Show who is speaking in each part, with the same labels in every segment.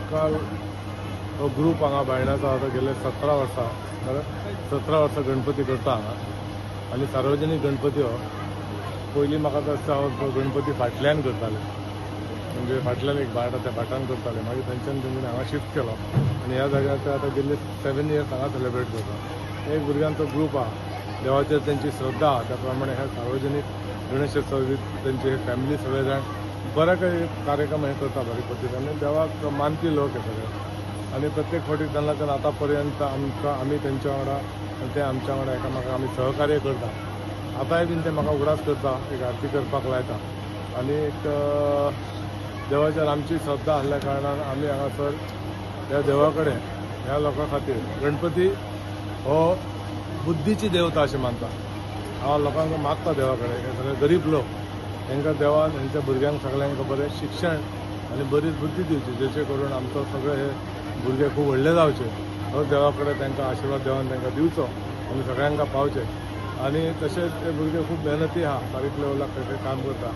Speaker 1: Local हो group हांगा बायणाचो आता गेले 17 वर्सां बरें 17 वर्सां गणपती करता हांगा आनी सार्वजनीक गणपती हो पयलीं म्हाका दिसता हांव तो गणपती फाटल्यान करताले म्हणजे फाटल्यान एक भाट त्या भाटान करताले मागीर थंयच्यान तेंच्यानी हांगा शिफ्ट केलो आनी ह्या जाग्यार ते आतां गेल्ले 7 इयर्स हांगा सेलिब्रेट करता एक भुरग्यांचो ग्रूप आहा देवाचेर तेंची श्रद्धा आहा त्या प्रमाणे हे सार्वजनीक गणेशोत्सवीत तेंचे हे फॅमिली सगळे जाण बरे काही कार्यक्रम हे करता बरे पद्दतीन देवाक मानपी लोक हे सगळे आनी प्रत्येक फावटी तेन्नाच्यान आतां पर्यंत आमी तेंच्या वांगडा ते आमच्या वांगडा एकामेकांक आमी सहकार्य करता आतांय बीन ते म्हाका उगडास करता एक आरती करपाक लायता आनी एक देवाचेर आमची श्रद्धा आसल्या कारणान आमी हांगासर ह्या देवा कडेन ह्या लोकां खातीर गणपती हो बुद्धीची देवता अशें मानता हांव लोकांक मागता देवा कडेन हे सगळे गरीब लोक तांकां देवान हेंच्या भुरग्यांक सगळ्यांक बरें शिक्षण आनी बरी बुद्धी दिवची जेचे करून आमचो सगळे हे भुरगे खूब व्हडले जावचे हो देवा कडेन तांकां आशिर्वाद देवान तांकां दिवचो आनी सगळ्यांक पावचे आनी तशेंच ते भुरगे खूब मेहनती आहा बारीक लेवलाक खंय काम करता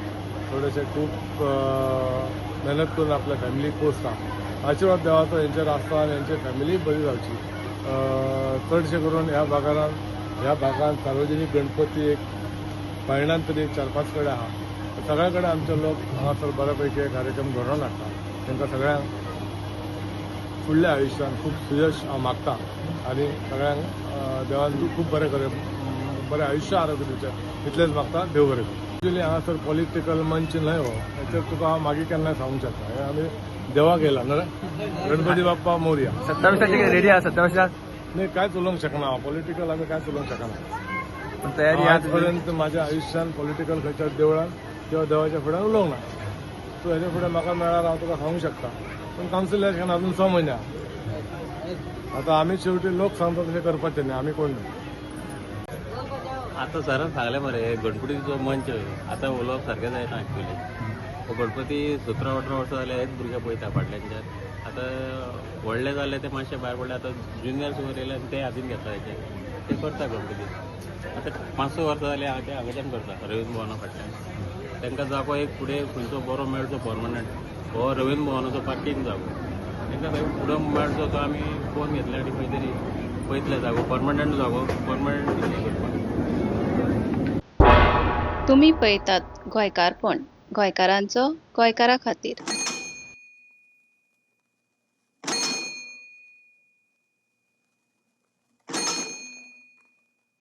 Speaker 1: थोडेशे खूब मेहनत करून आपल्या फॅमिलीक पोसता आशिर्वाद देवाचो हेंचेर आसता आनी हेंची फॅमिली बरी जावची चडशे करून ह्या भागांत सार्वजनीक गणपती एक बायणान तरी 4-5 कडेन आहा सगळ्या कडेन आमचे लोक हांगासर बऱ्यापैकी कार्यक्रम घडोवन हाडटा तांकां सगळ्यांक फुडल्या आयुश्यान खूब सुयश हांव मागता आनी सगळ्यांक देवान खूब बरें आयुश्य आरोग्य दिवचें इतलेंच मागता देव बरें करूं एक्चुअली हांगासर पॉलिटिकल मंच न्हय हो हेचेर तुका हांव मागीर केन्नाय सांगूंक शकता हे आमी देवाक येयला न्हय गणपती बाप्पा मोरया
Speaker 2: 27 रेडी आहा 27
Speaker 1: नाही कांयच उलोवंक शकना पॉलिटिकल आमी कांयच उलोवंक शकना
Speaker 2: तयारी
Speaker 1: आज पर्यंत म्हाज्या आयुश्यान पॉलिटिकल खंयच्या देवळान किंवा देवाच्या फुड्यान उलोवंक ना सो हेच्या फुडें म्हाका मेळ्ळार हांव तुका सांगूंक शकता पण कावन्सिल इलेक्शन अजून 6 म्हयने आतां आमी शेवटी लोक सांगता तशें करपाचें न्ही आमी कोण न्ही
Speaker 3: आता सरान सांगलें मरे गणपतीचो मंच आतां उलोवप सारकें जायना एक्चुली हो गणपती 17-18 वर्सां जाले हेच भुरगे पळयता फाटल्यानच्यान आतां व्हडले जाले ते मातशे भायर पडले आतां ज्युनियर सुवर येयले आनी ते हातीन घेतला हेचे ते करता गणपती आतां 5-6 वर्सां जाली हांव ते हांगाच्यान करता रवींद्र भवना फाटल्यान तांकां जागो एक फुडें खंयचो बरो मेळचो पर्मनंट हो रवींद्र भवनाचो पार्किंग जागो तांकां खंय फुडें मेळचो तो आमी फोन घेतले आनी खंय तरी पळयतले जागो पर्मनंट जागो पर्मनंट करपाक
Speaker 4: तुम्ही पळयतात गोंयकारपण गोंयकारांचो गोंयकारा खातीर।